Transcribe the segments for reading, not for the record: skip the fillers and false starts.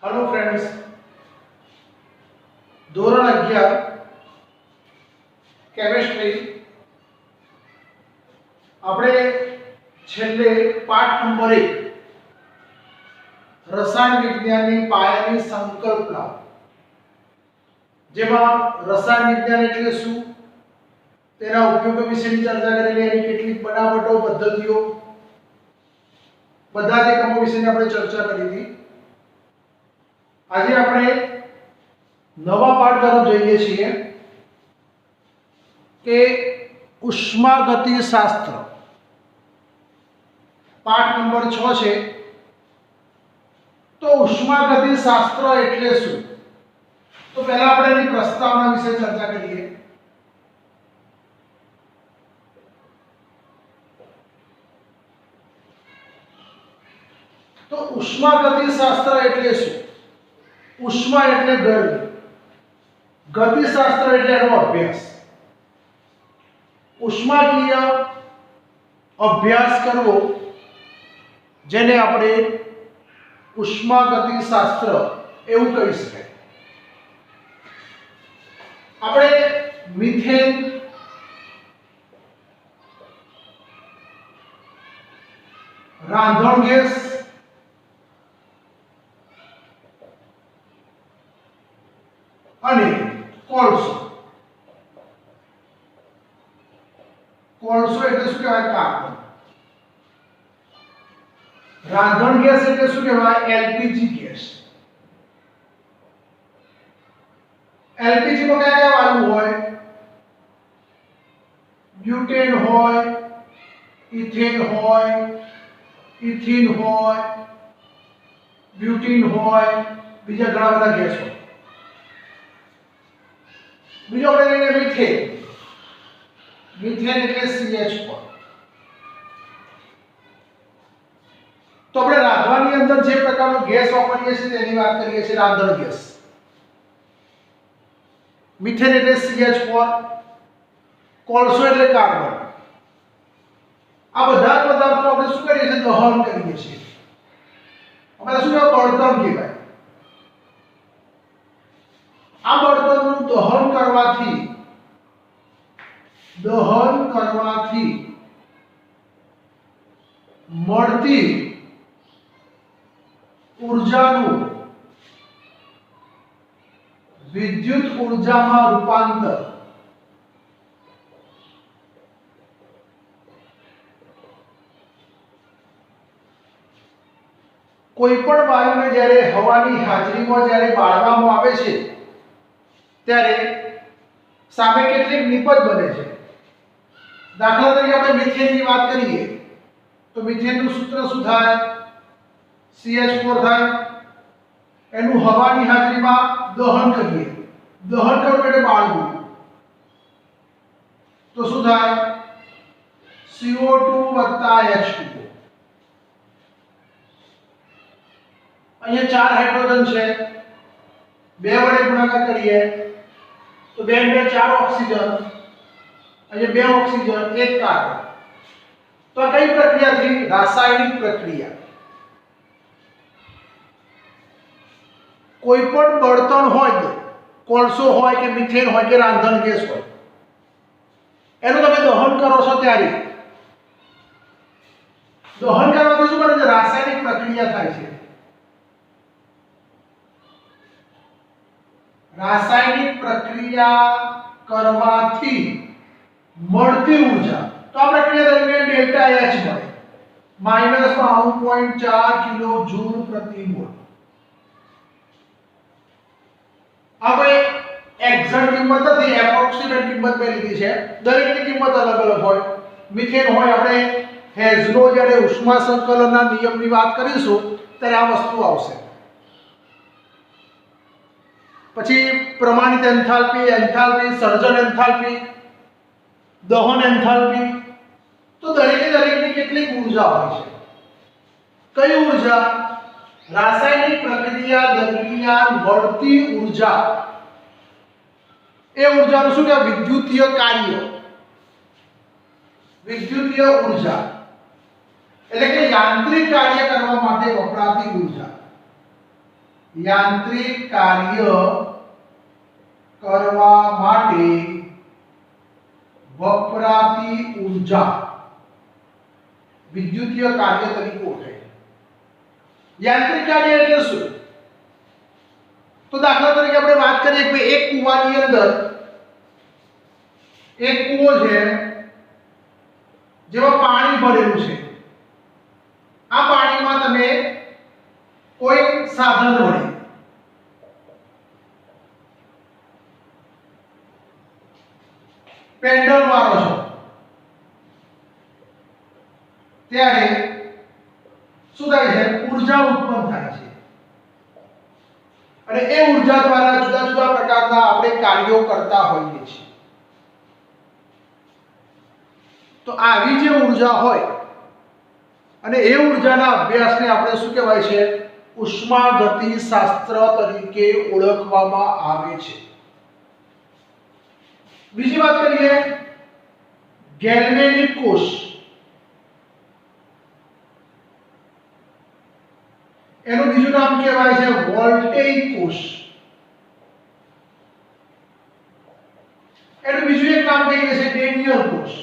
Hello friends, ધોરણ 11 chemistry આપણે છેલ્લે પાઠ નંબર 1 રસાયણ વિજ્ઞાનની પાયાની સંકલ્પના, જેમાં રસાયણ વિજ્ઞાન એટલે શું, તેના ઉપયોગો વિશેની ચર્ચા કરેલી, એની કેટલીક બનાવટો, પદ્ધતિઓ, બધા જ એકમો વિશેની આપણે ચર્ચા કરી હતી. આજે આપણે નવા પાઠ તરફ જઈએ છીએ કે ઉષ્માગતિશાસ્ત્ર. પાઠ નંબર 6 છે. તો ઉષ્માગતિશાસ્ત્ર એટલે શું? તો પહેલા આપણે એની પ્રસ્તાવના વિશે ચર્ચા કરીએ. તો ઉષ્માગતિશાસ્ત્ર એટલે શું? ઉષ્મા એટલે ગરમી, ગતિશાસ્ત્ર એટલે એનો અભ્યાસ. ઉષ્માકીય અભ્યાસ કરવો, જેને આપણે ઉષ્માગતિશાસ્ત્ર એવું કહી શકાય. આપણે મિથેન, રાંધણ ગેસ, અને કોલસો. કોલસો એટલે શું કહેવાય? કાર્બન. રાંધણ ગેસ એટલે શું કહેવાય? LPG gas. એલપીજી માં કયા કયા વાયુ હોય? બ્યુટેન હોય, ઇથેન હોય, ઇથિન હોય, બ્યુટીન હોય, બીજા ઘણા બધા ગેસ હોય. બીજો આપણે લઈએ મિથેન. મિથેન એટલે CH4. તો આપણે રાંધવાની અંદર જે પ્રકારનો ગેસ વાપરીએ છીએ તેની વાત કરીએ છીએ, રાંધણ ગેસ. મિથેન એટલે CH4, કોલસો એટલે કાર્બન. આ બધા પદાર્થો આપણે શું કરીએ છીએ? દહન કરીએ છીએ. આપણે શું કહેવાય? બળતણ કહેવાય. આ બળતણનું દહન કરવાથી મળતી ઊર્જાનું વિદ્યુત ઊર્જામાં રૂપાંતર કોઈ પણ વાયુને જ્યારે હવાની હાજરીમાં જ્યારે બાળવામાં આવે છે ત્યારે સામે કેટલીક નિપજ બને છે. દાખલા તરીકે આપણે મિથેનની વાત કરીએ તો મિથેનનું સૂત્ર શું થાય? CH4 થાય. એનું હવાની હાજરીમાં દહન કરીએ. દહન કરવું એટલે બાળવું. તો શું થાય? CO2 H2O. અહીંયા 4 હાઇડ્રોજન છે. 2 વડે ગુણાકાર કરીએ તો 2 2 4 ઓક્સિજન, અહીંયા 2 ઓક્સિજન, 1 કાર્બન. તો આ કઈ પ્રક્રિયા થઈ? રાસાયણિક પ્રક્રિયા. કોઈ પણ બળતણ હોય, કોલસો હોય કે મિથેન હોય કે રાંધણ ગેસ હોય, એનું તમે દહન કરો છો ત્યારે દહન કરવાથી શું બને છે? રાસાયણિક પ્રક્રિયા થાય છે. રાસાયણિક પ્રક્રિયા કરવાથી મળતી ઊર્જા, તો આ પ્રક્રિયા દરમિયાન ડેલ્ટા H મળે, -92.4 કિલો જૂલ પ્રતિ મોલ. હવે એક્ઝેક્ટ કિંમત નથી, એપ્રોક્સિમેટ કિંમત મેં લીધી છે. દરેકની કિંમત અલગ અલગ હોય. મિથેન હોય, આપણે હેઝનો જ્યારે ઉષ્મા સંકલનના નિયમની વાત કરીશું ત્યારે આ વસ્તુ આવશે. પછી પ્રમાણિત એન્થાલ્પી, એન્થાલ્પી, સર્જન એન્થાલ્પી, દહન એન્થાલ્પી. તો દરેકની કેટલીક ઊર્જા હોય છે. કઈ ઊર્જા? રાસાયણિક પ્રક્રિયા દરમિયાન મળતી ઊર્જા. એ ઊર્જાનું શું કહેવાય? વિદ્યુતીય કાર્ય. વિદ્યુતીય ઊર્જા એટલે કે યાંત્રિક કાર્ય કરવા માટે વપરાતી ઊર્જા. યાંત્રિક કાર્ય કરવા માટે વપરાતી ઊર્જા વિદ્યુતીય કાર્ય તરીકે ઓળખાય છે। યાંત્રિક કાર્ય એટલે શું? તો દાખલા તરીકે આપણે વાત કરીએ કે એક કૂવાની અંદર એક કૂવો છે જેમાં પાણી ભરેલું છે। આ પાણીમાં તમે કોઈ સાધન વડે પેન્ડલ મારો છો ત્યારે શું થાય છે? ઊર્જા ઉત્પન્ન થાય છે અને એ ઊર્જા દ્વારા જુદા જુદા પ્રકારના આપણે કાર્યો કરતા હોઈએ છીએ। તો આવી જે ઊર્જા હોય અને એ ઊર્જાના અભ્યાસને આપણે શું કહેવાય છે? ઉષ્માગતિશાસ્ત્ર તરીકે ઓળખવામાં આવે છે। બીજી વાત કરીએ ગેલ્વેનિક કોષ। એનું બીજું નામ કહેવાય છે વોલ્ટેઇક કોષ। એનું બીજું એક નામ કહીએ છે ડેનિયલ કોષ।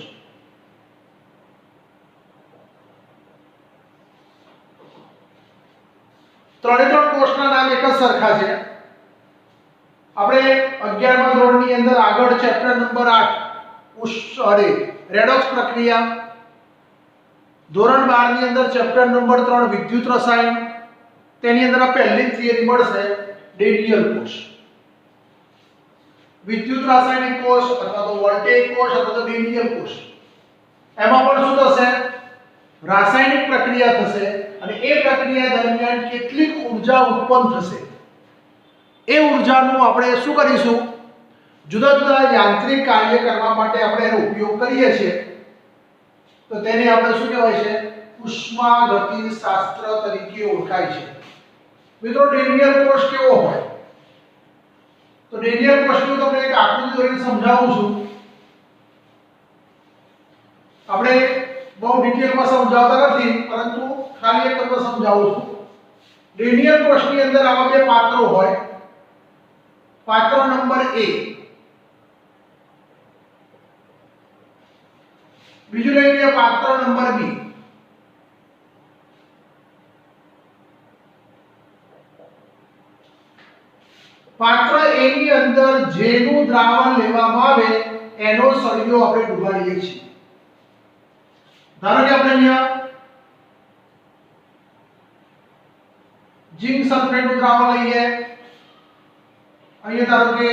ત્રણે ત્રણ કોષના નામ એક જ સરખા છે। આપણે 11મા ધોરણની અંદર આગળ ચેપ્ટર નંબર 8 રેડોક્સ પ્રક્રિયા, ધોરણ 12 ની અંદર ચેપ્ટર નંબર 3 વિદ્યુત રસાયણ, તેની અંદર આ પહેલી થિયરી મળશે ડેનિયલ કોષ। વિદ્યુત રાસાયણિક કોષ અથવા તો વોલ્ટેઇક કોષ અથવા તો ડેનિયલ કોષ, એમાં પણ શું થશે? રાસાયણિક પ્રક્રિયા થશે અને એ પ્રક્રિયા દરમિયાન કેટલીક ઊર્જા ઉત્પન્ન થશે। એ ઊર્જાનું આપણે શું કરીશું? જુદા જુદા યાંત્રિક કાર્ય કરવા માટે આપણે એનો ઉપયોગ કરીએ છીએ, તો તેને આપણે શું કહેવાય છે? ઉષ્માગતિશાસ્ત્ર તરીકે ઓળખાય છે। મિત્રો ડેનિયલ કોષ કેવો હોય? તો ડેનિયલ કોષનું તમને એક આકૃતિ દોરીને સમજાવું છું। આપણે બહુ ડિટેલમાં સમજાવતા નથી, પરંતુ ખાલી એક તમને સમજાવું છું। ડેનિયલ કોષની અંદર આવા બે પાત્રો હોય। પાત્ર નંબર A, બીજું લઈ લઈએ પાત્ર નંબર B। પાત્ર A ની અંદર જેનું દ્રાવણ લેવામાં આવે એનો સળિયો આપણે ડુબાડીએ છીએ। ધારો કે આપણે અહીંયા ઝિંક સલ્ફેટનું દ્રાવણ લઈએ, અહીંયા ધારો કે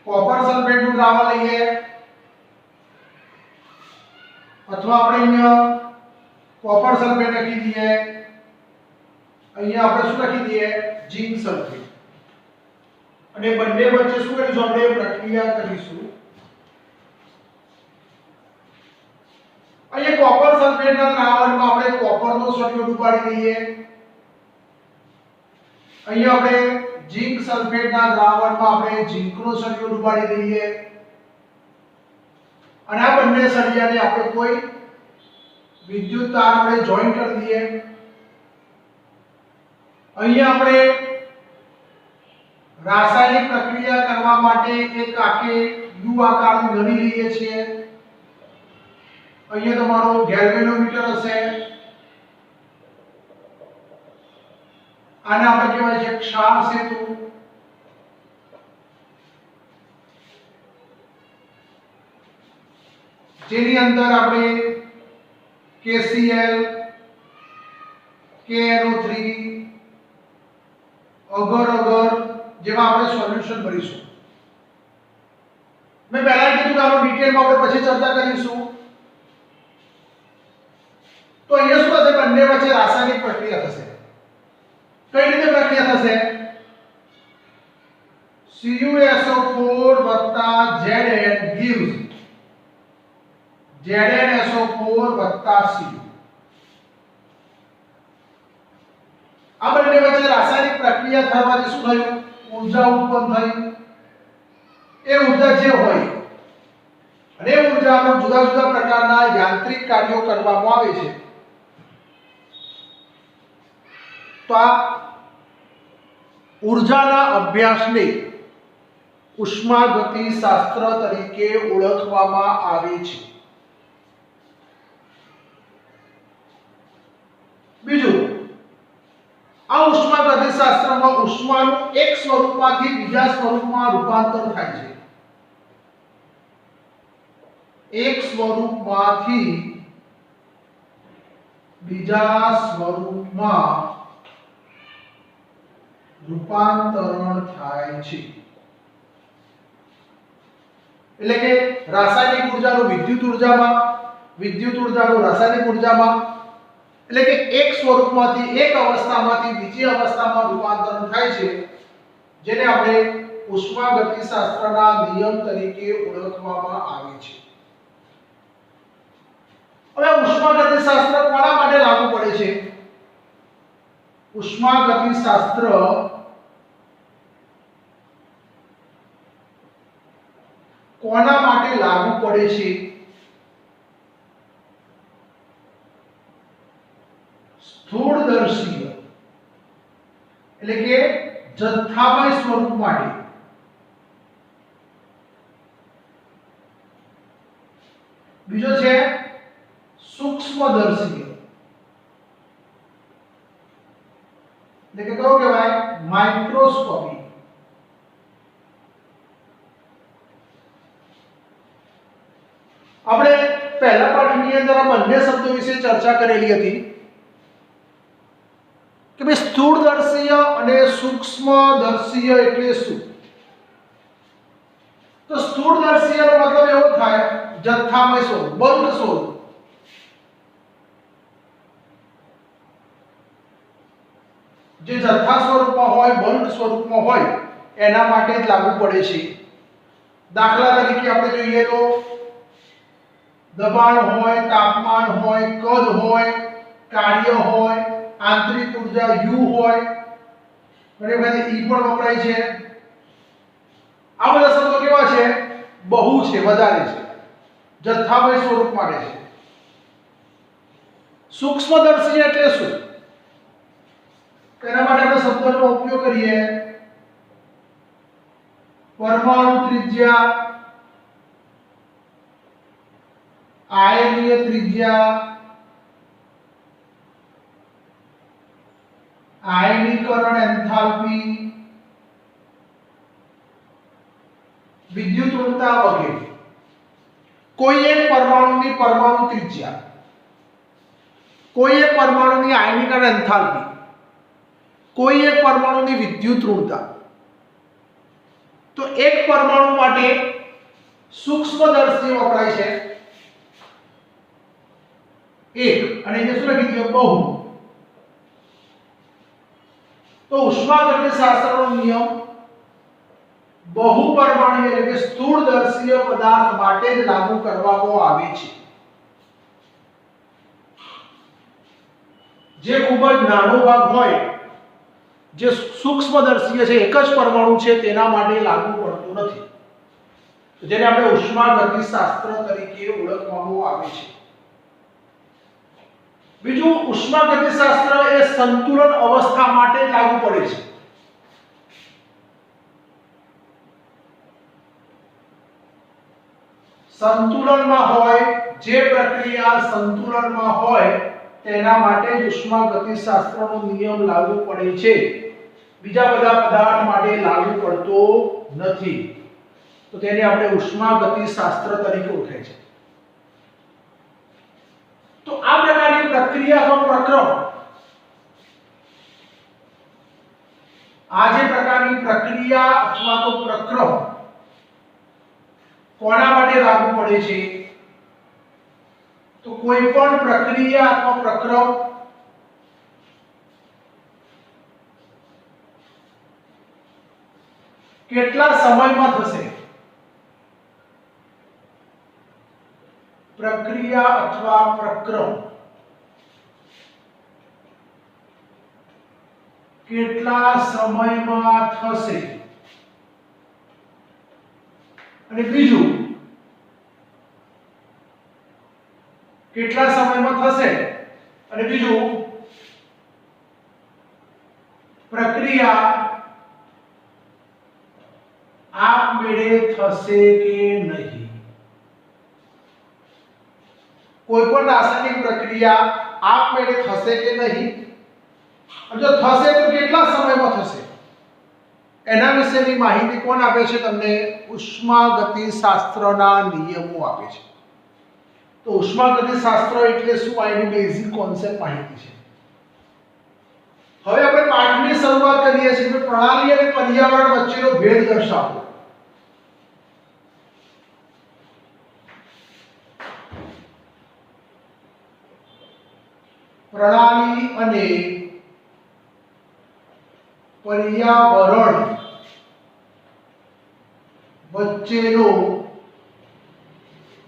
કોપર સલ્ફેટનું દ્રાવણ લઈએ, અથવા આપણે અહીંયા કોપર સલ્ફેટ લખી દઈએ, અહીંયા આપણે શું લખી દઈએ? ઝિંક સલ્ફેટ, અને બંને વચ્ચે શું કરીશું? આપણે પ્રક્રિયા કરીશું। અહીંયા કોપર સલ્ફેટના દ્રાવણમાં આપણે કોપરનો સળિયો ડુબાડી દઈએ, અહીંયા આપણે ઝિંક સલ્ફેટના દ્રાવણમાં આપણે ઝિંકનો સળિયો ડુબાડી દઈએ, અને આ બંને સળિયાને આપણે કોઈ વિદ્યુત તાર વડે જોઈન્ટ કરી દઈએ। અહીંયા આપણે રાસાયણિક પ્રક્રિયા કરવા માટે એક આખી યુ આકારનું નળી લઈએ છીએ। અહીંયા તમારો ગેલ્વેનોમીટર હશે, આને આપણે કહેવાય છે ક્ષાર સેતુ। જેની અંદર આપણે KCl, KNO3, અગર જેવા આપણે સોલ્યુશન ભરીશું। મેં પહેલા કીધું કે આનો ડિટેલમાં આપણે પછી ચર્ચા કરીશું। તો અહીંયા શું થશે? બંને વચ્ચે રાસાયણિક પ્રક્રિયા થશે। કઈ રીતે પ્રક્રિયા થશે? CuSO4 Zn gives ZnSO4 Cu। આ બંને વચ્ચે રાસાયણિક પ્રક્રિયા થવાથી શું થયું? ઊર્જા ઉત્પન્ન થઈ। એ ઊર્જા જે હોય અને એ ઊર્જાનો જુદા જુદા પ્રકારના યાંત્રિક કાર્યો કરવામાં આવે છે। તો આ ઉર્જાના અભ્યાસને ઉષ્માગતિશાસ્ત્ર તરીકે ઓળખવામાં આવે છે. બીજું, આ ઉષ્માગતિશાસ્ત્રમાં ઉષ્માનું એક સ્વરૂપમાંથી બીજા સ્વરૂપમાં રૂપાંતર થાય છે. એક સ્વરૂપમાંથી બીજા સ્વરૂપમાં રૂપાંતરણ થાય છે. એટલે કે રાસાયણિક ઉર્જાનું વિદ્યુત ઉર્જામાં, વિદ્યુત ઉર્જાનું રાસાયણિક ઉર્જામાં, એટલે કે એક સ્વરૂપમાંથી એક અવસ્થામાંથી બીજી અવસ્થામાં રૂપાંતરણ થાય છે, જેને આપણે ઉષ્માગતિશાસ્ત્રના નિયમ તરીકે ઓળખવામાં આવે છે. હવે ઉષ્માગતિશાસ્ત્ર કોના માટે લાગુ પડે છે? ઉષ્માગતિશાસ્ત્ર કોના માટે લાગુ પડે છે? સ્થૂળદર્શીય એટલે કે જથ્થામય સ્વરૂપ માટે. બીજો છે સૂક્ષ્મદર્શીય એટલે કે કયો કહેવાય? માઇક્રોસ્કોપી. આપણે પહેલા પાઠની અંદર આ બંને શબ્દો વિશે ચર્ચા કરેલી હતી કે ભાઈ સ્થૂળદર્શીય અને સૂક્ષ્મદર્શીય એટલે શું? તો સ્થૂળદર્શીયનો મતલબ એવો થાય જથ્થામય સ્વરૂપ, બલ્ક સ્વરૂપ. જે જથ્થા સ્વરૂપમાં હોય, બલ્ક સ્વરૂપમાં હોય એના માટે જ લાગુ પડે છે. દાખલા તરીકે આપણે જોઈએ તો દબાણ હોય, તાપમાન હોય, કદ હોય, કાર્ય હોય, આંતરિક ઉર્જા U હોય, બરાબર, E પણ વપરાય છે. આ બધા શબ્દો કેવા છે? બહુ છે, વધારે છે, જથ્થામય સ્વરૂપ માટે છે. સૂક્ષ્મદર્શી એટલે શું? તેના માટે આપણે શબ્દનો ઉપયોગ કરીએ. પરમાણુ ત્રિજ્યા, આયનીય ત્રિજ્યા, આયનીકરણ એન્થાલ્પી, વિદ્યુતઋણતા વગેરે. કોઈ એક પરમાણુની પરમાણુ ત્રિજ્યા, કોઈ એક પરમાણુની આયનીકરણ એન્થાલ્પી, કોઈ એક પરમાણુની વિદ્યુતઋણતા. તો એક પરમાણુ માટે સૂક્ષ્મદર્શી વપરાય છે એક, અને એને શું લખી દઈએ? બહુ. તો ઉષ્માગતિશાસ્ત્રનો નિયમ બહુ પરમાણુ એટલે કે સ્થૂળદર્શીય પદાર્થ માટે જ લાગુ કરવામાં આવે છે. જે ખૂબ જ નાનો ભાગ હોય, જે સૂક્ષ્મદર્શીય છે, એક જ પરમાણુ છે, તેના માટે લાગુ પડતું નથી. જેને આપણે ઉષ્માગતિશાસ્ત્ર તરીકે ઓળખવામાં આવે છે. બીજું, ઉષ્માગતિશાસ્ત્ર એ સંતુલન અવસ્થા માટે લાગુ પડે છે. સંતુલનમાં હોય, જે પ્રક્રિયા સંતુલનમાં હોય તેના માટે જ ઉષ્માગતિશાસ્ત્રનો નિયમ લાગુ પડે છે. બીજા બધા પદાર્થ માટે લાગુ પડતો નથી. તો તેને આપણે ઉષ્માગતિશાસ્ત્ર તરીકે ઓળખાય છે. તો આ પ્રકારની પ્રક્રિયા અથવા પ્રક્રમ, આ જે પ્રકારની પ્રક્રિયા અથવા તો પ્રક્રમ કોના માટે લાગુ પડે છે? તો કોઈ પણ પ્રક્રિયા અથવા પ્રક્રમ કેટલા સમયમાં થશે? પ્રક્રિયા અથવા પ્રક્રમ કેટલા સમયમાં થશે? અને બીજું, કેટલા સમયમાં થશે અને બીજું, પ્રક્રિયા આપમેળે થશે કે નહીં? કોઈ પણ રાસાયણિક પ્રક્રિયા આપમેળે થશે કે નહીં? જો થશે તો કેટલા સમયમાં થશે? એના વિશેની માહિતી કોણ આપે છે તમને? ઉષ્માગતિશાસ્ત્રના નિયમો આપે છે. તો ઉષ્માગતિશાસ્ત્ર એટલે શું? આ એની બેઝિક કોન્સેપ્ટ માહિતી છે. હવે આપણે પાઠની શરૂઆત કરીએ છીએ કે પ્રણાલી અને પર્યાવરણ વચ્ચેનો ભેદ દર્શાવો. પ્રણાલી અને પર્યાવરણ વચ્ચેનો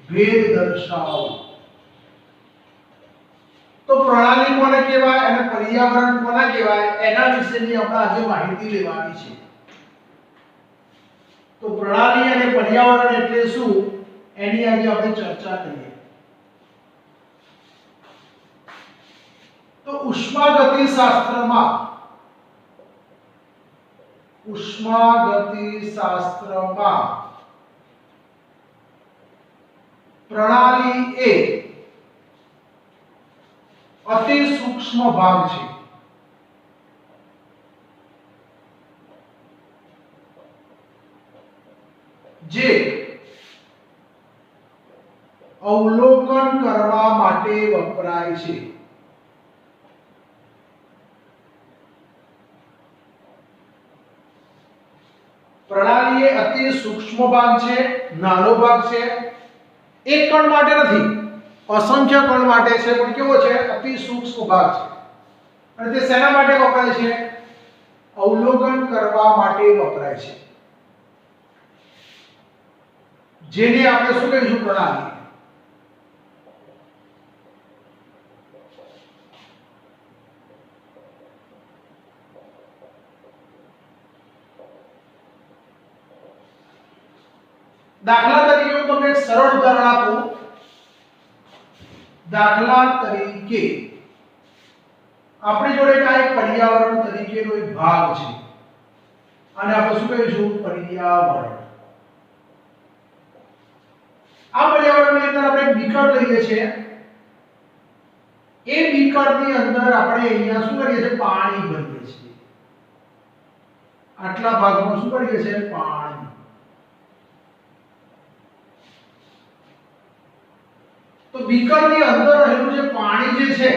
ભેદ દર્શાવો. તો પ્રણાલી કોને કહેવાય અને પર્યાવરણ કોને કહેવાય એના વિશેની આપણે આજે માહિતી લેવાની છે. તો પ્રણાલી અને પર્યાવરણ એટલે શું એની આજે આપણે ચર્ચા કરીએ. તો ઉષ્માગતિશાસ્ત્રમાં પ્રણાલી એ અતિ સૂક્ષ્મ ભાગ છે. જે અવલોકન કરવા માટે વપરાય છે. પ્રણાલી એ અતિ સૂક્ષ્મ ભાગ છે, નાનો ભાગ છે. એક કણ માટે નથી, અસંખ્ય કણ માટે છે, પણ કેવો છે? અતિ સૂક્ષ્મ ભાગ છે. અને તે શેના માટે વપરાય છે? અવલોકન કરવા માટે વપરાય છે. જેને આપણે શું કહીશું? પ્રણાલી. દાખલા તરીકે હું તમને એક સરળ ઉદાહરણ આપું. દાખલા તરીકે આપણી જોડે કાંઈ પર્યાવરણ તરીકેનો એક ભાગ છે અને આપણે શું કહીશું? પર્યાવરણ. આ પર્યાવરણની અંદર આપણે બીકર લઈએ છીએ. એ બીકરની અંદર આપણે અહીંયા શું કરીએ છીએ? પાણી ભરીએ છીએ. આટલા ભાગમાં શું કરીએ છીએ? પાણી. તો બીકરની અંદર રહેલું જે પાણી જે છે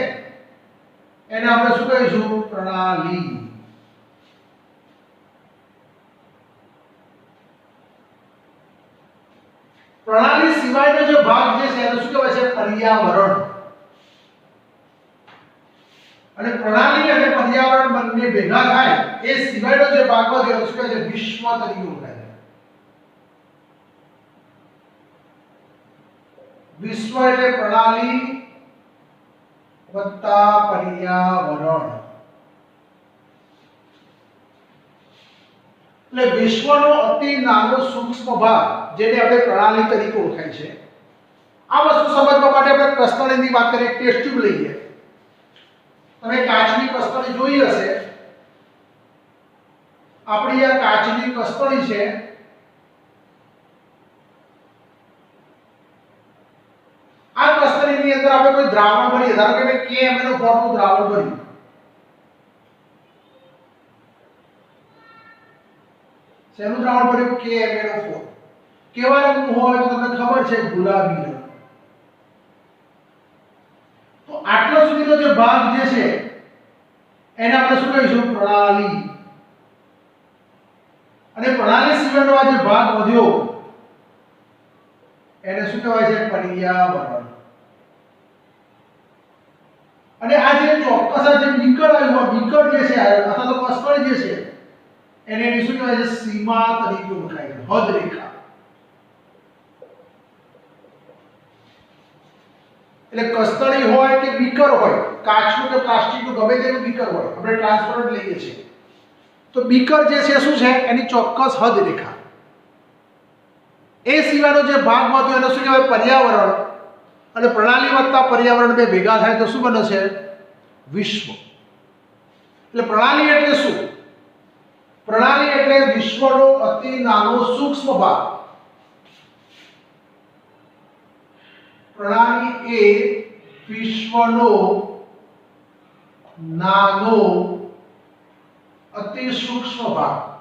એને આપણે શું કહીશું? પ્રણાલી. પ્રણાલી સિવાયનો જે ભાગ જે છે એને શું કહેવાય છે? પર્યાવરણ. અને પ્રણાલી અને પર્યાવરણ બંને ભેગા થાય એ સિવાયનો જે ભાગ હોય એને શું કહેવાય છે? વિશ્વ તરીકે ઓળખાય છે. વિશ્વ એટલે પ્રણાલી વત્તા પર્યાવરણ. એટલે વિશ્વનો અતિ નાનો સૂક્ષ્મ ભાગ જેને આપણે પ્રણાલી તરીકે ઓળખાય છે. આ વસ્તુ સમજવા માટે આપણે કસ્તરીની વાત કરીએ. ટેસ્ટ ટ્યુબ લઈએ. તમે કાચની કસ્તરી જોઈ હશે. આપણી આ કાચની કસ્તરી છે. આ કસ્તરીની અંદર આપણે કોઈ દ્રાવણ ભરીએ. ધારો કે મેં KMnO4 નું દ્રાવણ ભર્યું. શેનું દ્રાવણ ભર્યું? KMnO4. કેવા રંગનું હોય તો તમને ખબર છે? ગુલાબી રંગ. તો આટલા સુધીનો જે ભાગ જે છે એને આપણે શું કહીશું? પ્રણાલી. અને પ્રણાલી સિવાયનો આ જે ભાગ વધ્યો એને શું કહેવાય છે? પર્યાવરણ. અને આ જે ચોક્કસ આ જે બીકર આવ્યું, બીકર જે છે અથવા તો કસ્તરી જે છે એને શું કહેવાય છે? સીમા તરીકે ઓળખાય છે. હદ રેખા. એટલે કસ્તરી હોય કે બીકર હોય, કાચનું કે પ્લાસ્ટિકનું ગમે તેનું બીકર હોય, આપણે ટ્રાન્સપરન્ટ લઈએ છીએ, તો બીકર જે છે શું છે? એની ચોક્કસ હદ રેખા. એ સિવાયનો જે ભાગ વધ્યો એને શું કહેવાય? પર્યાવરણ. અને પ્રણાલી વત્તા પર્યાવરણ બે ભેગા થાય તો શું બને છે? વિશ્વ. એટલે પ્રણાલી એટલે શું? પ્રણાલી એટલે વિશ્વનો અતિ નાનો સૂક્ષ્મ ભાગ. પ્રણાલી એ વિશ્વનો નાનો અતિ સૂક્ષ્મ ભાગ.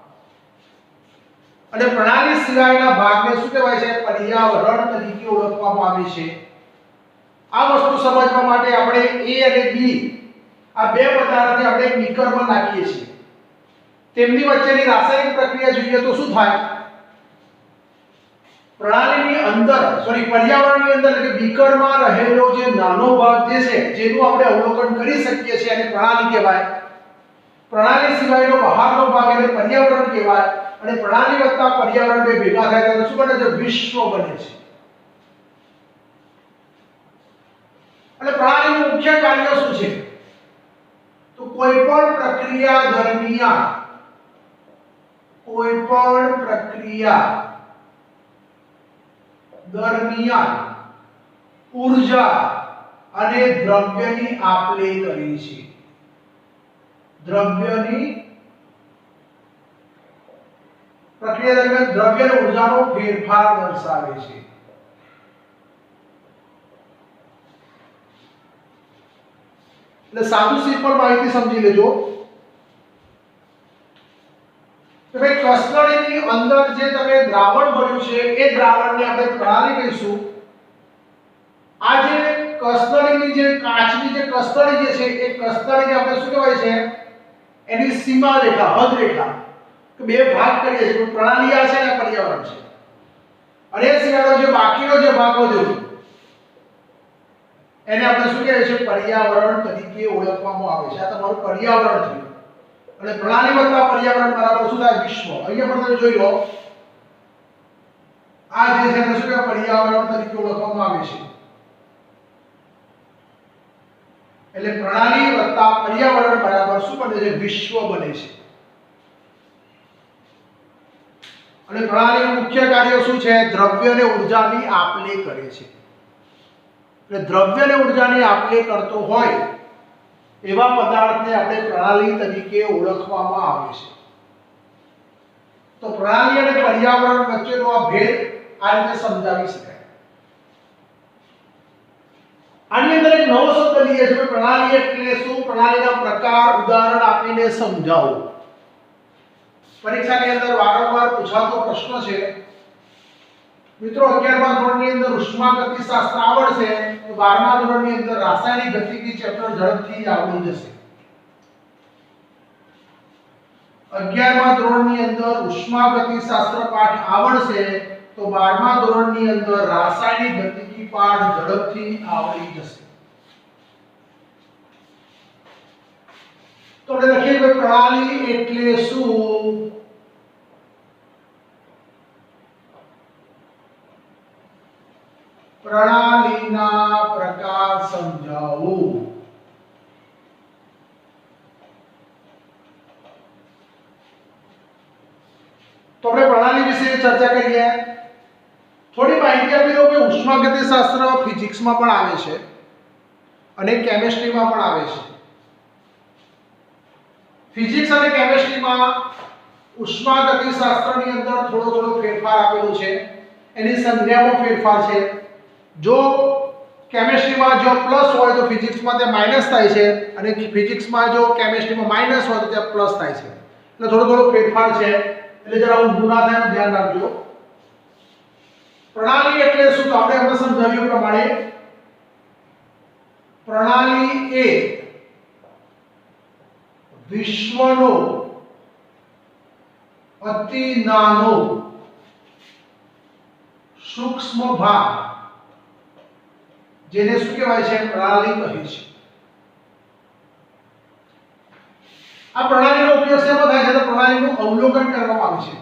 અને પ્રણાલી સિવાયના ભાગને શું કહેવાય છે? પર્યાવરણ તરીકે ઓળખવામાં આવે છે. આ વસ્તુ સમજવા માટે આપણે A અને B આ બે પદાર્થને આપણે એક બીકરમાં નાખીએ છીએ. તેમની વચ્ચેની રાસાયણિક પ્રક્રિયા જોઈએ તો શું થાય? પ્રણાલીની અંદર પર્યાવરણની અંદર એટલે કે બીકરમાં રહેલો જે નાનો ભાગ જે છે જેનું આપણે અવલોકન કરી શકીએ છીએ અને પ્રણાલી કહેવાય. પ્રણાલી સિવાયનો બહારનો ભાગ એટલે પર્યાવરણ કહેવાય. અને પ્રણાલી વત્તા પર્યાવરણ બે ભેગા થાય તો શું બને છે? વિશ્વ બને છે. અને પ્રણાલીનું મુખ્ય કાર્ય શું છે? તો કોઈ પણ પ્રક્રિયા દરમિયાન ઊર્જા અને દ્રવ્યની આપ-લે કરી છે. પ્રક્રિયા દરમિયાન દ્રવ્ય અને ઊર્જાનો ફેરફાર દર્શાવે છે. એટલે સાદું સિમ્પલ માહિતી સમજી લેજો કે ભાઈ કસનળીની અંદર જે તમે દ્રાવણ ભર્યું છે એ દ્રાવણને આપણે પ્રણાલી કહીશું. આ જે કસનળીની જે કાચની જે કસનળી જે છે એ કસનળીને આપણે શું કહેવાય છે? એની સીમા રેખા, હદ રેખા કે બે ભાગ કરીએ છીએ. પ્રણાલી આ છે અને પર્યાવરણ છે. અને એ સિવાયનો જે બાકીનો જે ભાગ વધ્યો એને આપણે શું કહેવાય છે? પર્યાવરણ તરીકે ઓળખવામાં આવે છે. આ તમારું પર્યાવરણ થયું. અને પ્રણાલી વત્તા પર્યાવરણ બરાબર શું થાય? વિશ્વ. અહીંયા પણ તમે જોઈ લો આ જે છે એને શું કહેવાય? પર્યાવરણ તરીકે ઓળખવામાં આવે છે. એટલે પ્રણાલી વત્તા પર્યાવરણ બરાબર શું બને છે? વિશ્વ બને છે. અને પ્રણાલીનું મુખ્ય કાર્ય શું છે? દ્રવ્ય અને ઊર્જાની આપ-લે કરે છે. એટલે દ્રવ્ય અને ઊર્જાની આપ-લે કરતો હોય એવા પદાર્થને આપણે પ્રણાલી તરીકે ઓળખવામાં આવે છે. તો પ્રણાલી અને પર્યાવરણ વચ્ચેનો આ ભેદ આ રીતે સમજાવી શકાય. આની અંદર એક નવો શબ્દ લઈએ છીએ. પ્રણાલી એટલે શું? પ્રણાલીના પ્રકાર ઉદાહરણ આપીને સમજાવો. પરીક્ષાની અંદર વારંવાર પૂછાતો પ્રશ્ન છે. મિત્રો 11મા ધોરણની અંદર ઉષ્માગતિશાસ્ત્ર આવડશે તો 12મા ધોરણની અંદર રાસાયણિક ગતિકી ચેપ્ટર ઝડપથી આવડી જશે. 11મા ધોરણની અંદર ઉષ્માગતિશાસ્ત્ર પાઠ આવડશે તો 12મા ધોરણની અંદર રાસાયણિક ગતિકી પાઠ ઝડપથી આવડી જશે. તો આપણે લખીએ કે પ્રણાલી એટલે શું? પ્રણાલીના પ્રકાર સમજાવો. તો આપણે પ્રણાલી વિશે ચર્ચા કરીએ. થોડી માહિતી આપી દઉં કે ઉષ્માગતિશાસ્ત્ર ફિઝિક્સમાં પણ આવે છે અને કેમેસ્ટ્રીમાં પણ આવે છે. ફિઝિક્સ અને કેમેસ્ટ્રીમાં ઉષ્માગતિશાસ્ત્રની અંદર થોડો ફેરફાર આપેલો છે. એની સંજ્ઞામાં ફેરફાર છે. જો કેમેસ્ટ્રીમાં જો પ્લસ હોય તો ફિઝિક્સમાં તે માઈનસ થાય છે અને ફિઝિક્સમાં જો કેમેસ્ટ્રીમાં માઈનસ હોય તો તે પ્લસ થાય છે. એટલે થોડો ફેરફાર છે. એટલે જરા ઊંધું ના થાય એનું ધ્યાન રાખજો. પ્રણાલી એટલે શું? તો આપણે હમણાં સમજાવ્યું પ્રમાણે પ્રણાલી એ વિશ્વનો અતિ નાનો સૂક્ષ્મ ભાગ જેને શું કહેવાય છે? પ્રણાલી કહે છે. આ પ્રણાલીનો ઉપયોગ શેમાં થાય છે? તો પ્રણાલીનું અવલોકન કરવામાં આવે છે.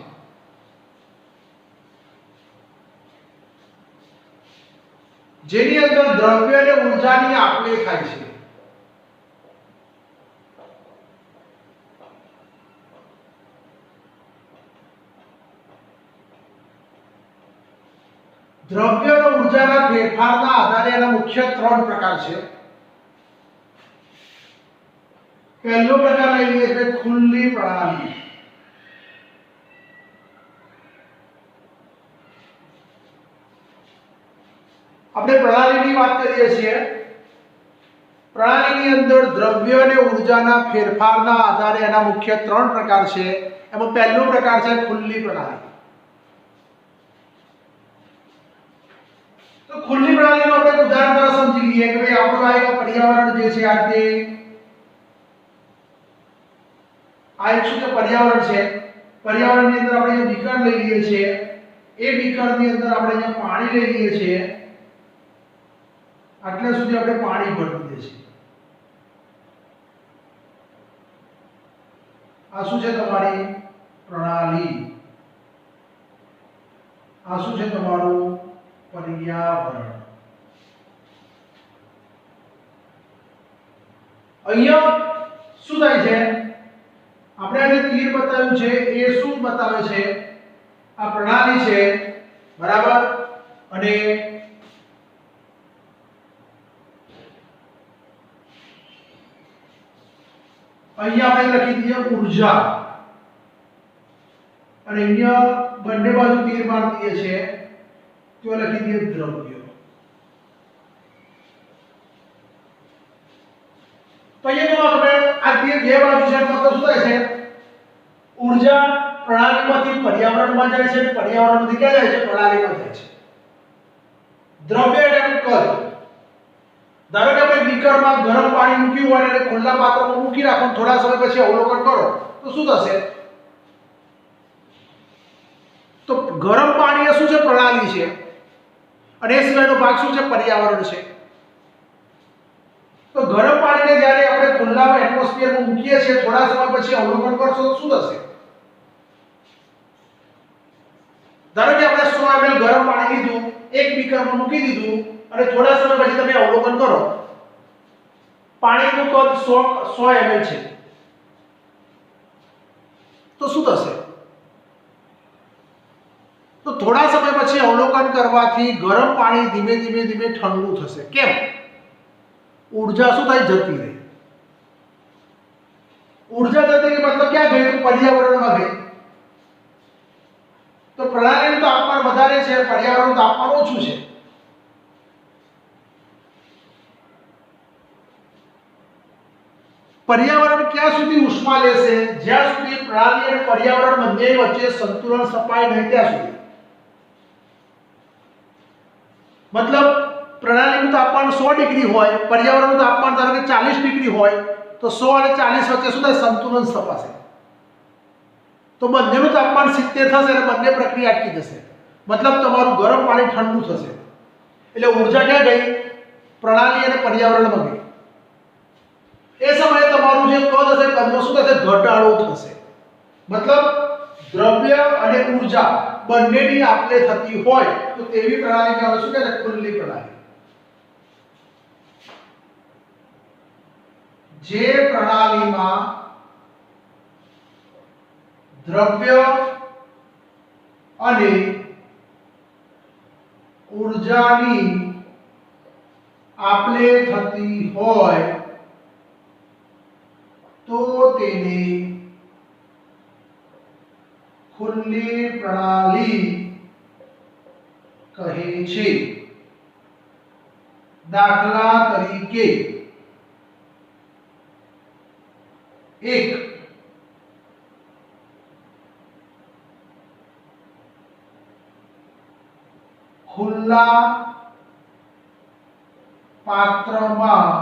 જેની અંદર દ્રવ્ય અને ઊર્જાની આપ-લે થાય છે. દ્રવ્ય અને ઊર્જાના ફેરફારના આધારે એના મુખ્ય 3 પ્રકાર છે. પહેલો પ્રકાર લઈ લઈએ કે ખુલ્લી પ્રણાલી. આપણે પ્રણાલીની વાત કરીએ છીએ। પ્રણાલીની અંદર દ્રવ્ય અને ઉર્જાના ફેરફારના આધારે એના મુખ્ય 3 પ્રકાર છે। એમાં પહેલો પ્રકાર છે ખુલ્લી પ્રણાલી। તો ખુલ્લી પ્રણાલીનું આપણે ઉદાહરણ દ્વારા સમજી લઈએ કે ભાઈ આપણું આ એક પર્યાવરણ જે છે આ તે આ એક શું છે પર્યાવરણ છે। પર્યાવરણની અંદર આપણે જે બીકર લઈ લઈએ છીએ એ બીકરની અંદર આપણે જે પાણી લઈ લઈએ છીએ આટલા સુધી આપણે પાણી ભરી દઈએ છીએ। આ શું છે તમારી પ્રણાલી, આ શું છે તમારું પર્યાવરણ। અહીંયા શું થાય છે આપણે આ જે તીર બતાવ્યું છે એ શું બતાવે છે આ પ્રણાલી છે બરાબર। અને અહીંયા આપણે લખી દઈએ ઊર્જા અને અહીંયા બંને બાજુ તીર મારી દઈએ છે તો લખી દઈએ દ્રવ્ય। તો અહીંયા આપણે આ તીર બે બાજુ છે મતલબ શું થાય છે ઊર્જા પ્રણાલીમાંથી પર્યાવરણમાં જાય છે, પર્યાવરણમાંથી ક્યાં જાય છે પ્રણાલીમાં જાય છે। દ્રવ્ય એટલે કદ। ધારો કે આપણે બીકરમાં ગરમ પાણી મૂક્યું હોય અને ખુલ્લા પાત્રમાં મૂકી રાખો થોડા સમય પછી અવલોકન કરો તો શું થશે તો ગરમ પાણી એ શું છે પ્રણાલી છે અને એ સિવાયનો ભાગ શું છે પર્યાવરણ છે। તો ગરમ પાણીને જ્યારે આપણે ખુલ્લા એટમોસ્ફિયરમાં મૂકીએ છીએ થોડા સમય પછી અવલોકન કરશો તો શું થશે ધારો કે આપણે 100 ml ગરમ પાણી લીધું એક બીકરમાં મૂકી દીધું અને થોડા સમય પછી તમે અવલોકન કરો પાણીનું કદ 100 ml છે તો શું થશે તો થોડા સમય પછી અવલોકન કરવાથી ગરમ પાણી ધીમે ધીમે ધીમે ઠંડુ થશે। કેમ ઊર્જા શું થાય જતી રહી। ઊર્જા જતી રહી મતલબ ક્યાં ગઈ તો પર્યાવરણમાં ગઈ। તો પ્રણાલીનું તાપમાન વધારે છે પર્યાવરણનું તાપમાન ઓછું છે। પર્યાવરણ ક્યાં સુધી ઉષ્મા લેશે જ્યાં સુધી પ્રણાલી અને પર્યાવરણ બંને વચ્ચે સંતુલન સ્થપાય નહીં ત્યાં સુધી। મતલબ પ્રણાલીનું તાપમાન 100 ડિગ્રી હોય પર્યાવરણનું તાપમાન ધારો કે 40 ડિગ્રી હોય તો 100 અને 40 વચ્ચે શું થાય સંતુલન સ્થપાશે તો બંનેનું તાપમાન 70 થશે અને બંને પ્રક્રિયા અટકી જશે। મતલબ તમારું ગરમ પાણી ઠંડુ થશે એટલે ઊર્જા ક્યાં ગઈ પ્રણાલી અને પર્યાવરણમાં ગઈ। એ સમયે તમારું જે કદ હશે કદમાં શું થશે ઘટાડો થશે। મતલબ દ્રવ્ય અને ઊર્જા બંનેની આપલે થતી હોય તો તેવી પ્રણાલીને આપણે શું કહેવાય ખુલ્લી પ્રણાલી। જે પ્રણાલીમાં દ્રવ્ય અને ઊર્જાની આપલે થતી હોય તો તેને ખુલ્લી પ્રણાલી કહે છે। દાખલા તરીકે એક ખુલ્લા પાત્રમાં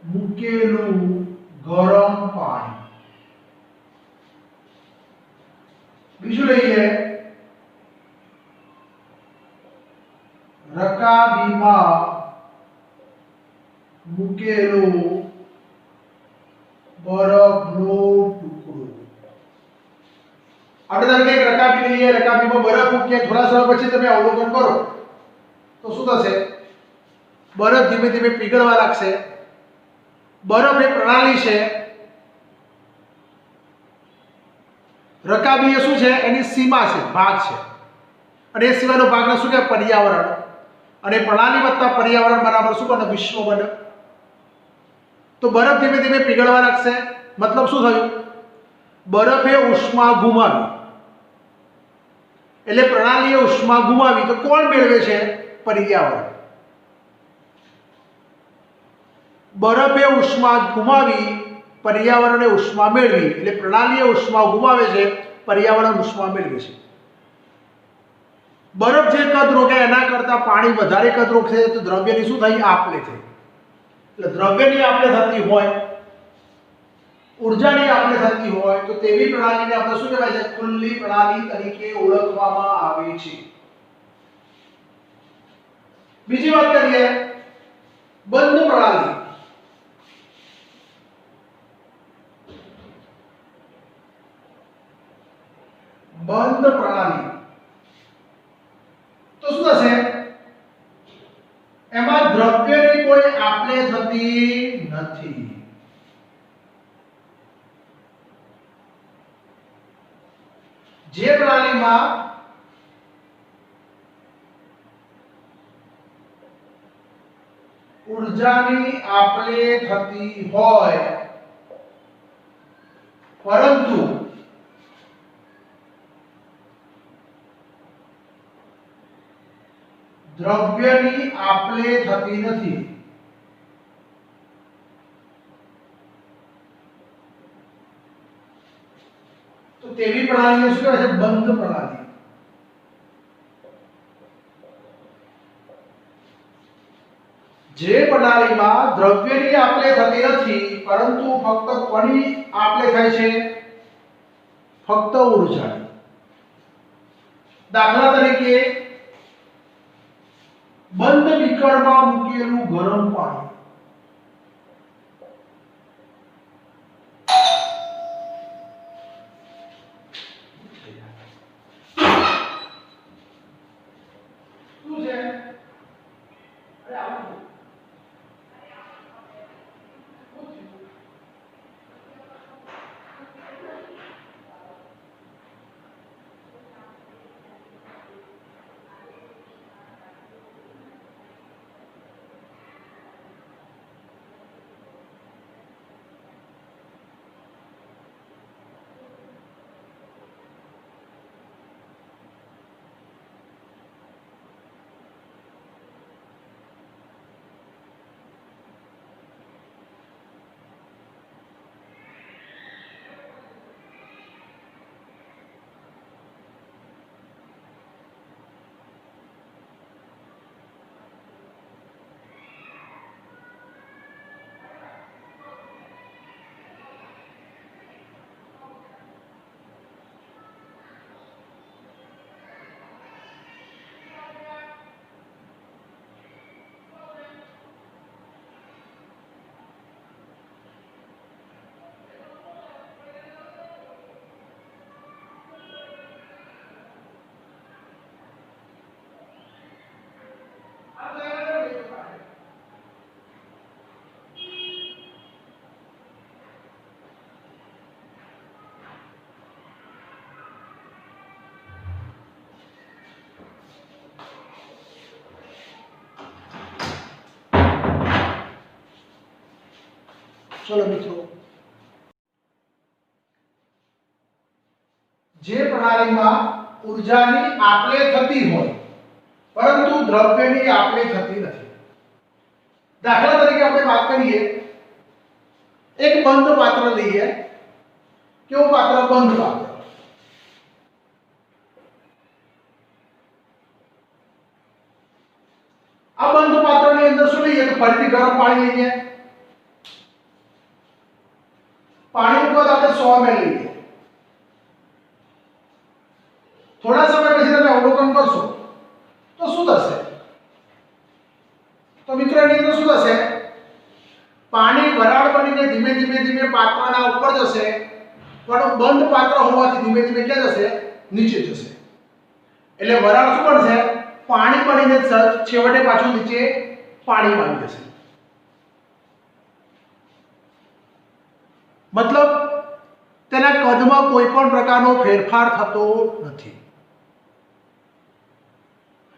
મૂકેલું ગરમ પાણી। બીજું લઈએ રકાબીમાં મૂકેલું બરફનો ટુકડો। આપણે ધારો કે એક રકાબી લઈએ રકાબીમાં બરફ મૂકીએ થોડા સમય પછી તમે અવલોકન કરો તો શું થશે બરફ ધીમે ધીમે પીગળવા લાગશે। બરફ એ પ્રણાલી છે રકાબી એ શું છે એની સીમા છે ભાગ છે અને એ સિવાયનો ભાગને શું કહેવાય પર્યાવરણ અને પ્રણાલી વત્તા પર્યાવરણ બરાબર શું બને વિશ્વ બને। તો બરફ ધીમે ધીમે પીગળવા લાગશે મતલબ શું થયું બરફે ઉષ્મા ગુમાવી એટલે પ્રણાલીએ ઉષ્મા ગુમાવી તો કોણ મેળવે છે પર્યાવરણ. બરફે ઉષ્મા ગુમાવી, પર્યાવરણે ઉષ્મા મેળવી. એટલે પ્રણાલીએ ઉષ્મા ગુમાવે છે, પર્યાવરણ ઉષ્મા મેળવે છે. બરફ જે કદ રોકે એના કરતાં પાણી વધારે કદ રોકશે તો દ્રવ્યની શું થઈ? આપ-લે થઈ. એટલે દ્રવ્યની આપ-લે થતી હોય, ઉર્જાની આપ-લે થતી હોય તો તેવી પ્રણાલીને આપણે શું કહેવાય છે? ખુલ્લી પ્રણાલી તરીકે ઓળખવામાં આવે છે. બીજી વાત કરીએ, બંધ પ્રણાલી. બંધ પ્રણાલી તો શું થશે? એમાં દ્રવ્યની કોઈ આપ-લે થતી નથી. જે પ્રણાલીમાં ઉર્જાની આપ-લે થતી હોય પરંતુ દ્રવ્યની આપ-લે થતી નથી, તો તેવી પ્રણાલીને શું કહેવાય છે? બંધ પ્રણાલી. જે પ્રણાલીમાં દ્રવ્યની આપ-લે થતી નથી પરંતુ ફક્ત કોની આપ-લે થાય છે? ફક્ત ઉર્જાની. દાખલા તરીકે બંધ બીકરમાં મૂકેલું ગરમ પાણી. શું છે? અરે આવું ચલો મિત્રો, જે પ્રણાલીમાં ઉર્જાની આપ-લે થતી હોય પરંતુ દ્રવ્યની આપ-લે થતી નથી. દાખલા તરીકે આપણે વાત કરીએ, એક બંધ પાત્ર લઈએ. કેવું પાત્ર? બંધ પાત્ર. આ બંધ પાત્રની અંદર શું લઈએ? તો ફરીથી ગરમ પાણી લઈએ. પાણીનું કદ આપણે 100 ml લઈએ. થોડા સમય પછી તમે અવલોકન કરશો તો શું થશે? તો મિત્રો એની અંદર શું થશે? પાણી વરાળ બનીને ધીમે ધીમે ધીમે પાત્રના ઉપર જશે, પણ બંધ પાત્ર હોવાથી ધીમે ધીમે ક્યાં જશે? નીચે જશે. એટલે વરાળ શું બનશે? પાણી બનીને છેવટે પાછું નીચે પાણીમાં આવી જશે. મતલબ તેના કદમાં કોઈ પણ પ્રકારનો ફેરફાર થતો નથી.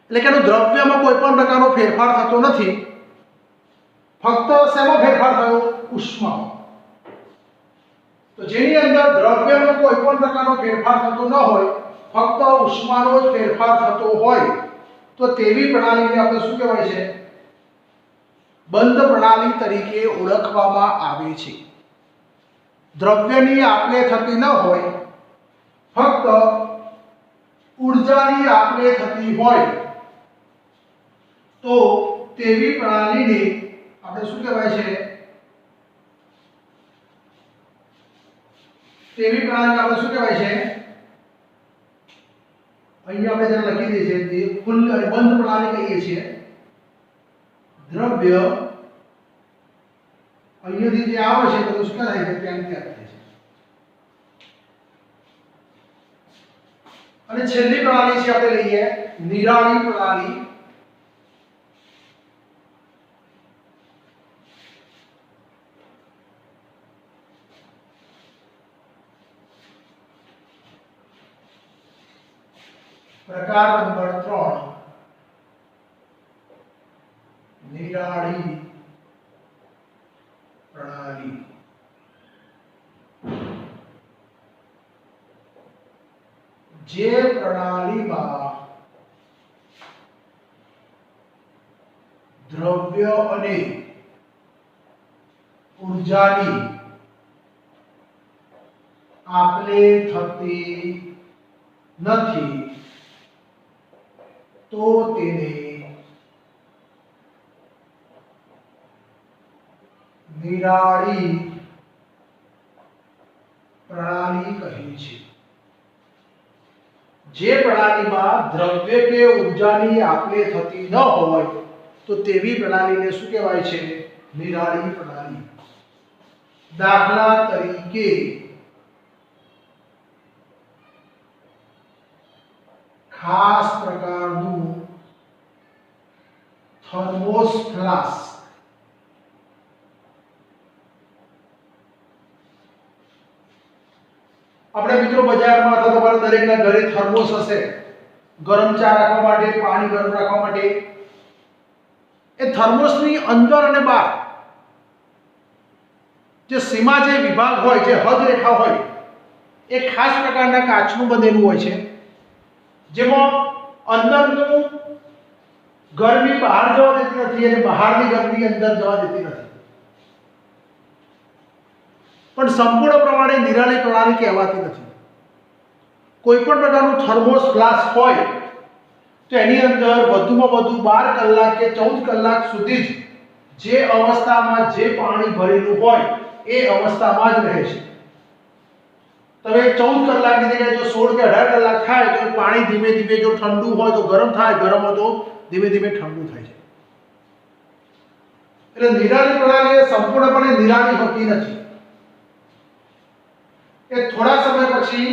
એટલે કે દ્રવ્યમાં કોઈ પણ પ્રકારનો ફેરફાર થતો નથી. ફક્ત શેમાં ફેરફાર થયો? ઉષ્મામાં. તો જેની અંદર દ્રવ્યનો કોઈ પણ પ્રકારનો ફેરફાર થતો ન હોય, ફક્ત ઉષ્માનો જ ફેરફાર થતો હોય તો તેવી પ્રણાલીને આપણે શું કહેવાય છે? બંધ પ્રણાલી તરીકે ઓળખવામાં આવે છે. દ્રવ્યની આપલે થતી ન હોય, ફક્ત ઊર્જાની આપલે થતી હોય તો તેવી પ્રણાલીને આપણે શું કહેવાય છે? તેવી પ્રણાલીને આપણે શું કહેવાય છે? અહીંયા આપણે જરા લખી દઈએ છીએ કે ખુલ્લી અને બંધ પ્રણાલી કહીએ છીએ. દ્રવ્ય અહીંયાથી જે આવે છે બધું શું થાય છે? ત્યાંથી આવે છે. અને છેલ્લી પ્રણાલી છે આપણે લઈએ નિરાળી પ્રણાલી. પ્રકાર નંબર 3 નિરાળી પ્રણાલી. જે પ્રણાલીમાં દ્રવ્ય અને ઊર્જાની આપલે થતી નથી તો તેને નિરાળી પ્રણાલી કહે છે. જે પ્રણાલીમાં દ્રવ્ય કે ઊર્જાની આપલે થતી ન હોય તો તેવી પ્રણાલીને શું કહેવાય છે? નિરાળી પ્રણાલી. દાખલા તરીકે ખાસ પ્રકારનું થર્મોસ ફ્લાસ્ક. આપણે મિત્રો બજારમાં અથવા તમારા દરેકના ઘરે થર્મોસ હશે, ગરમ ચા રાખવા માટે, પાણી ગરમ રાખવા માટે. એ થર્મોસની અંદર અને બહાર જે સીમા, જે વિભાગ હોય, જે હદ રેખા હોય, એ ખાસ પ્રકારના કાચનું બનેલું હોય છે, જેમાં અંદરનું ગરમી બહાર જવા દેતી નથી અને બહારની ગરમી અંદર જવા દેતી નથી. પણ સંપૂર્ણ પ્રમાણે નિરાળી પ્રણાલી કહેવાતી નથી. કોઈ પણ પ્રકારનું થર્મોસ ગ્લાસ હોય તો એની અંદર વધુમાં વધુ 12 કલાક કે 14 કલાક સુધી જ જે અવસ્થામાં જે પાણી ભરેલું હોય એ અવસ્થામાં જ રહે છે. તમે 14 કલાકની જગ્યાએ જો 16 કે 18 કલાક થાય તો પાણી ધીમે ધીમે જો ઠંડુ હોય તો ગરમ થાય, ગરમ હોય તો ધીમે ધીમે ઠંડુ થાય છે. એટલે નિરાળી પ્રણાલી સંપૂર્ણપણે નિરાળી હોતી નથી. એ થોડા સમય પછી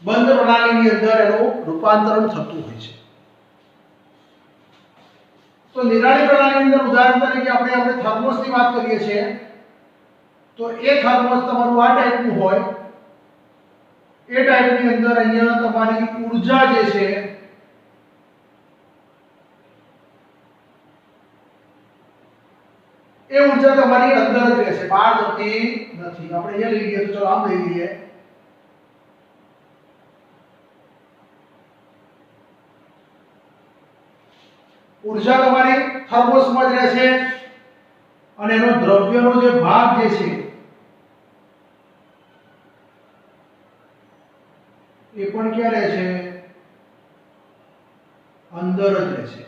બંધ પ્રણાલીની અંદર એનું રૂપાંતરણ થતું હોય છે. તો નિરાળી પ્રણાલીની અંદર ઉદાહરણ તરીકે આપણે થર્મોસની વાત કરીએ છીએ તો એ થર્મોસ તમારું આ ટાઈપનું હોય. એ ટાઈપની અંદર અહીંયા તમારી ઊર્જા જે છે એ ઊર્જા તમારી અંદર જ રહેશે, બહાર જતી નથી. આપણે અહીંયા લઈ લઈએ તો ચલો આમ લઈ લઈએ. ઊર્જા તમારી થર્મોસમાં જ રહેશે અને એનો દ્રવ્યનો જે ભાગ જે છે એ પણ ક્યાં રહે છે? અંદર જ રહેશે.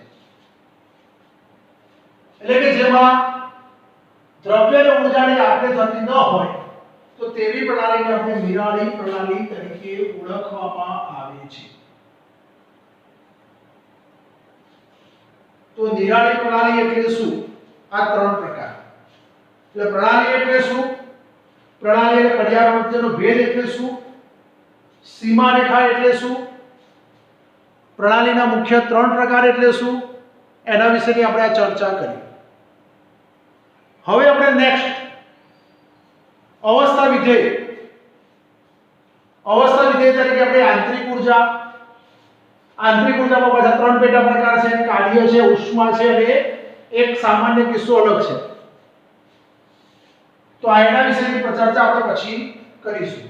એટલે કે જેમાં દ્રવ્ય અને ઊર્જાની આપલે થતી ન હોય તો તેવી પ્રણાલીને આપણે નિરાળી પ્રણાલી તરીકે ઓળખવામાં આવે છે. તો નિરાળી પ્રણાલી એટલે શું? આ 3 પ્રકાર. એટલે પ્રણાલી એટલે શું? પ્રણાલી અને પર્યાવરણ વચ્ચેનો ભેદ એટલે શું? સીમા રેખા એટલે શું? પ્રણાલીના મુખ્ય 3 પ્રકાર એટલે શું? એના વિશેની આપણે આ ચર્ચા કરી. હવે આપણે નેક્સ્ટ અવસ્થા વિધેય. અવસ્થા વિધેય તરીકે આપણે આંતરિક ઊર્જા. આંતરિક ઊર્જામાં પાછા 3 પેટા પ્રકાર છે: કાર્ય છે, ઉષ્મા છે અને એક સામાન્ય કિસ્સો અલગ છે. તો એના વિશેની ચર્ચા આપણે પછી કરીશું.